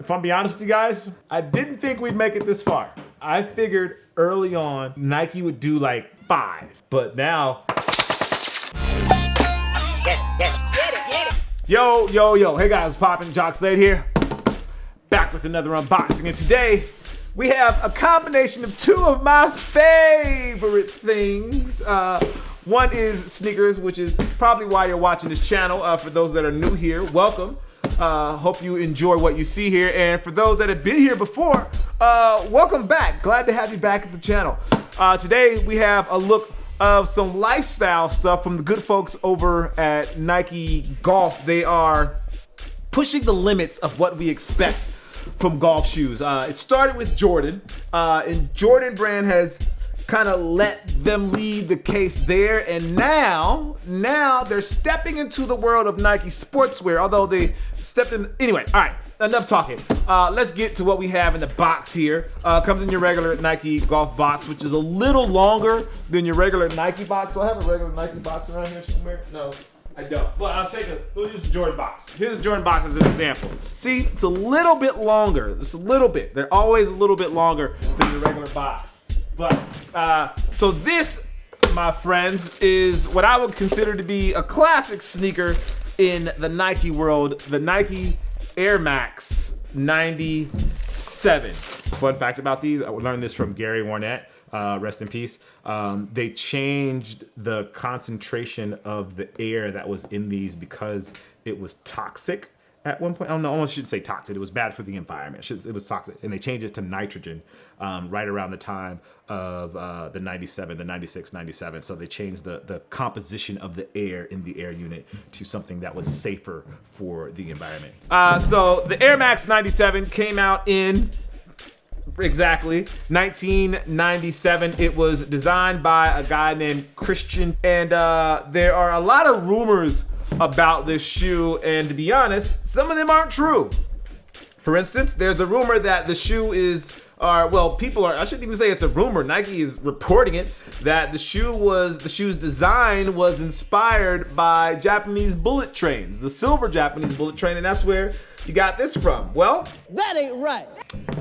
if I'm being honest with you guys, I didn't think we'd make it this far. I figured early on Nike would do like 5, but now. Get it. Yo. Hey guys, poppin', Jacques Slade here. Back with another unboxing, and today we have a combination of 2 of my favorite things. One is sneakers, which is probably why you're watching this channel. For those that are new here, welcome. Hope you enjoy what you see here. And for those that have been here before, welcome back. Glad to have you back at the channel. Today we have a look of some lifestyle stuff from the good folks over at Nike Golf. They are pushing the limits of what we expect from golf shoes. It started with Jordan, and Jordan brand has kind of let them lead the case there, and now they're stepping into the world of Nike sportswear, although they stepped in. Anyway, all right, enough talking. Let's get to what we have in the box here. Comes in your regular Nike Golf box, which is a little longer than your regular Nike box. Do I have a regular Nike box around here somewhere? No, I don't. But we'll use the Jordan box. Here's the Jordan box as an example. See, it's a little bit longer. Just a little bit. They're always a little bit longer than your regular box. But, so this, my friends, is what I would consider to be a classic sneaker in the Nike world, the Nike Air Max 97. Fun fact about these, I learned this from Gary Warnett, rest in peace. They changed the concentration of the air that was in these because it was toxic at one point. I don't know, almost shouldn't say toxic. It was bad for the environment. It was toxic, and they changed it to nitrogen right around the time of the 97, the 96, 97. So they changed the composition of the air in the air unit to something that was safer for the environment. So the Air Max 97 came out in exactly 1997. It was designed by a guy named Christian, and there are a lot of rumors about this shoe, and to be honest, some of them aren't true. For instance, there's a rumor that the shoe is, I shouldn't even say it's a rumor. Nike is reporting it, that the shoe's design was inspired by Japanese bullet trains, the silver Japanese bullet train, and that's where you got this from. Well, that ain't right.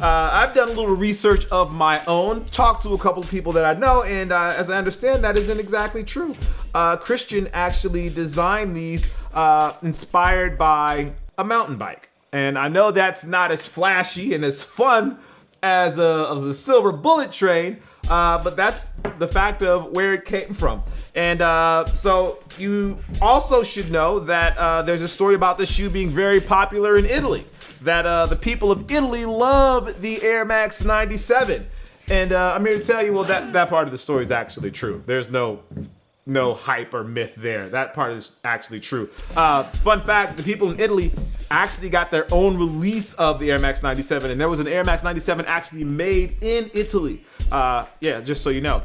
I've done a little research of my own, talked to a couple of people that I know, and as I understand, that isn't exactly true. Christian actually designed these inspired by a mountain bike. And I know that's not as flashy and as fun as a silver bullet train, but that's the fact of where it came from. And so you also should know that there's a story about this shoe being very popular in Italy, that the people of Italy love the Air Max 97. And I'm here to tell you, well, that part of the story is actually true. There's no hype or myth there. That part is actually true. Fun fact, the people in Italy actually got their own release of the Air Max 97, and there was an Air Max 97 actually made in Italy. Yeah, just so you know.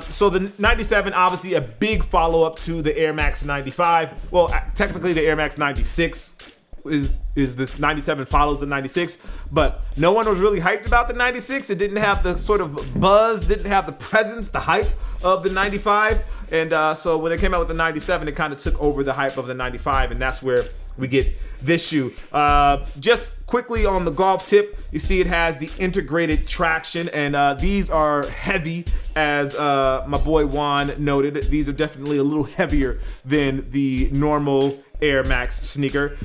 So the 97, obviously a big follow-up to the Air Max 95. Well, technically the Air Max 96 is this 97 follows the 96, but no one was really hyped about the 96. It didn't have the sort of buzz, didn't have the presence, the hype of the 95. And so when they came out with the 97, it kind of took over the hype of the 95, and that's where we get this shoe. Just quickly on the golf tip, you see it has the integrated traction, and these are heavy, as my boy Juan noted. These are definitely a little heavier than the normal Air Max sneaker.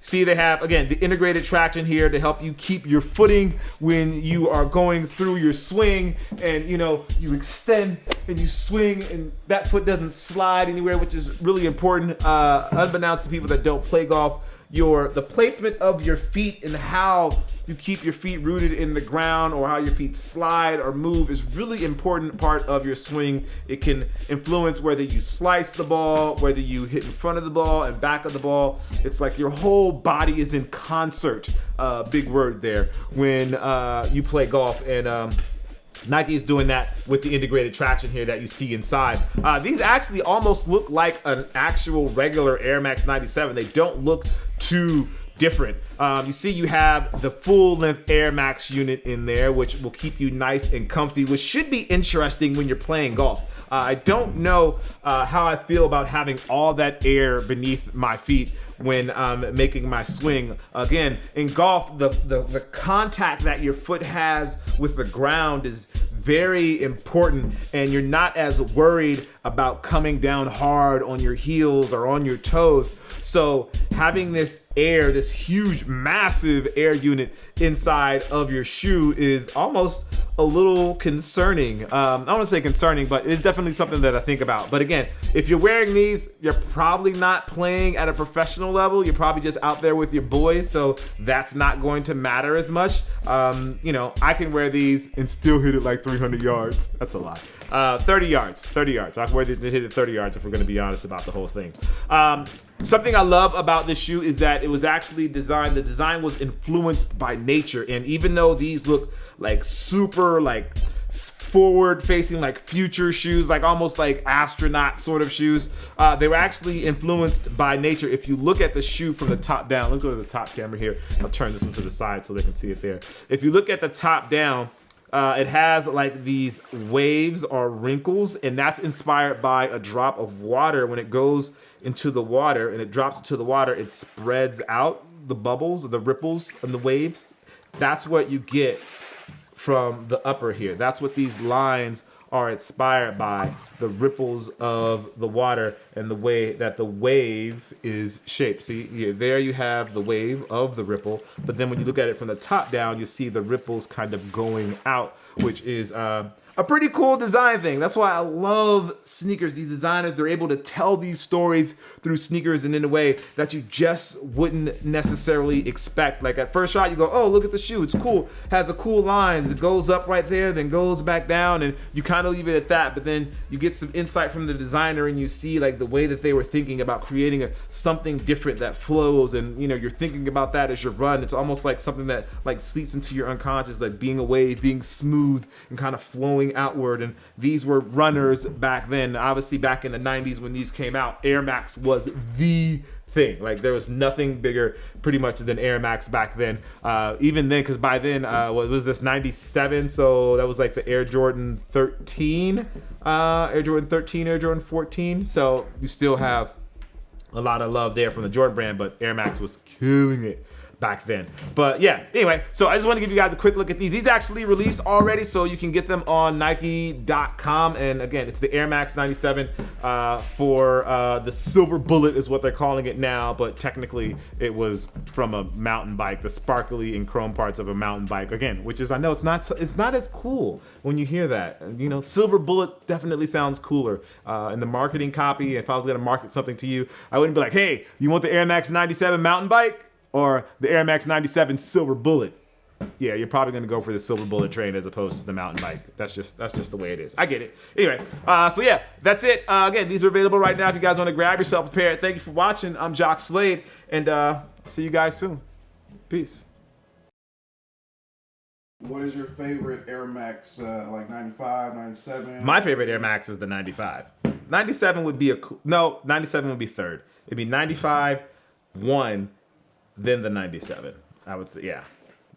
See, they have, again, the integrated traction here to help you keep your footing when you are going through your swing, and you extend and you swing and that foot doesn't slide anywhere, which is really important. Unbeknownst to people that don't play golf, the placement of your feet and how you keep your feet rooted in the ground, or how your feet slide or move, is really important part of your swing. It can influence whether you slice the ball, whether you hit in front of the ball and back of the ball. It's like your whole body is in concert, big word there, when you play golf. And Nike is doing that with the integrated traction here that you see inside. These actually almost look like an actual regular Air Max 97. They don't look too different. You see you have the full length Air Max unit in there, which will keep you nice and comfy, which should be interesting when you're playing golf. I don't know how I feel about having all that air beneath my feet when I'm making my swing. Again, in golf, the contact that your foot has with the ground is very important, and you're not as worried about coming down hard on your heels or on your toes. So having this air, this huge, massive air unit inside of your shoe is almost a little concerning. I don't want to say concerning, but it's definitely something that I think about. But again, if you're wearing these, you're probably not playing at a professional level. You're probably just out there with your boys, so that's not going to matter as much. You know, I can wear these and still hit it like 300 yards. That's a lot. 30 yards. I can wear this to hit it 30 yards if we're going to be honest about the whole thing. Something I love about this shoe is that it was actually designed, the design was influenced by nature. And even though these look like super like forward facing, like future shoes, like almost like astronaut sort of shoes, they were actually influenced by nature. If you look at the shoe from the top down, let's go to the top camera here. I'll turn this one to the side so they can see it there. If you look at the top down, it has like these waves or wrinkles, and that's inspired by a drop of water. When it goes into the water and it drops into the water, it spreads out the bubbles, the ripples, and the waves. That's what you get from the upper here. That's what these lines are inspired by, the ripples of the water and the way that the wave is shaped. See, there you have the wave of the ripple, but then when you look at it from the top down, you see the ripples kind of going out, which is a pretty cool design thing. That's why I love sneakers. These designers, they're able to tell these stories through sneakers and in a way that you just wouldn't necessarily expect. Like at first shot, you go, oh, look at the shoe. It's cool. Has a cool lines. It goes up right there, then goes back down, and you kind of leave it at that. But then you get some insight from the designer and you see like the way that they were thinking about creating something different that flows. And you know, you're thinking about that as you run. It's almost like something that like sleeps into your unconscious, like being a wave, being smooth and kind of flowing outward. And these were runners back then. Obviously back in the 90s when these came out, Air Max was the thing. Like there was nothing bigger pretty much than Air Max back then. Even then, because by then, what was this, 97? So that was like the Air Jordan 13, Air Jordan 13, Air Jordan 14. So you still have a lot of love there from the Jordan brand, but Air Max was killing it back then. But yeah, anyway, so I just want to give you guys a quick look at these. These actually released already, so you can get them on Nike.com. And again, it's the Air Max 97 for the Silver Bullet is what they're calling it now, but technically it was from a mountain bike, the sparkly and chrome parts of a mountain bike. Again, which is, I know it's not as cool when you hear that. You know, Silver Bullet definitely sounds cooler. In the marketing copy, if I was going to market something to you, I wouldn't be like, hey, you want the Air Max 97 mountain bike? Or the Air Max 97 Silver Bullet. Yeah, you're probably gonna go for the Silver Bullet train as opposed to the mountain bike. That's just the way it is. I get it. Anyway, so yeah, that's it. Again, these are available right now if you guys want to grab yourself a pair. Thank you for watching. I'm Jacques Slade, and see you guys soon. Peace. What is your favorite Air Max, like 95, 97? My favorite Air Max is the 95. 97 would be 97 would be third. It'd be 95, 1, then the 97. I would say, yeah.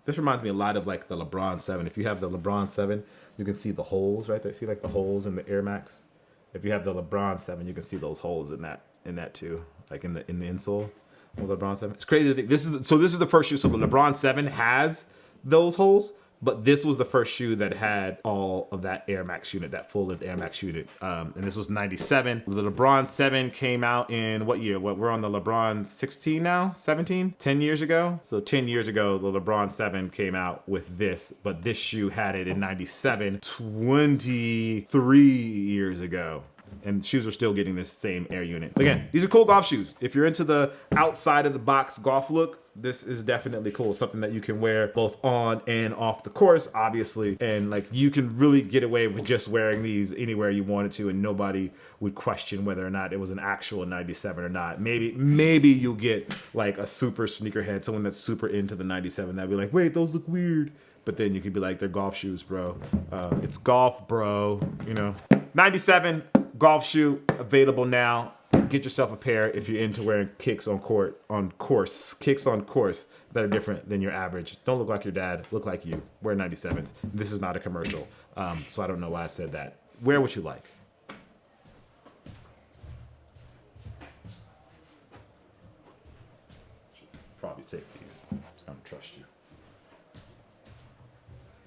This reminds me a lot of like the LeBron 7. If you have the LeBron 7, you can see the holes right there. See like the holes in the Air Max? If you have the LeBron 7, you can see those holes in that too. Like in the insole of the LeBron 7. It's crazy to think this is the first shoe. So the LeBron 7 has those holes, but this was the first shoe that had all of that Air Max unit, that full-length Air Max unit. And this was 97. The LeBron 7 came out in what year? We're on the LeBron 16 now? 17? 10 years ago? So 10 years ago, the LeBron 7 came out with this, but this shoe had it in 97, 23 years ago. And shoes are still getting this same air unit. Again, these are cool golf shoes. If you're into the outside of the box golf look, this is definitely cool. Something that you can wear both on and off the course, obviously. And like you can really get away with just wearing these anywhere you wanted to, and nobody would question whether or not it was an actual 97 or not. Maybe you'll get like a super sneakerhead, someone that's super into the 97 that'd be like, wait, those look weird. But then you could be like, they're golf shoes, bro. It's golf, bro. You know, 97 golf shoe available now. Get yourself a pair if you're into wearing kicks on course that are different than your average. Don't look like your dad, look like you. Wear 97s. This is not a commercial, so I don't know why I said that. Wear what you like. I don't trust you.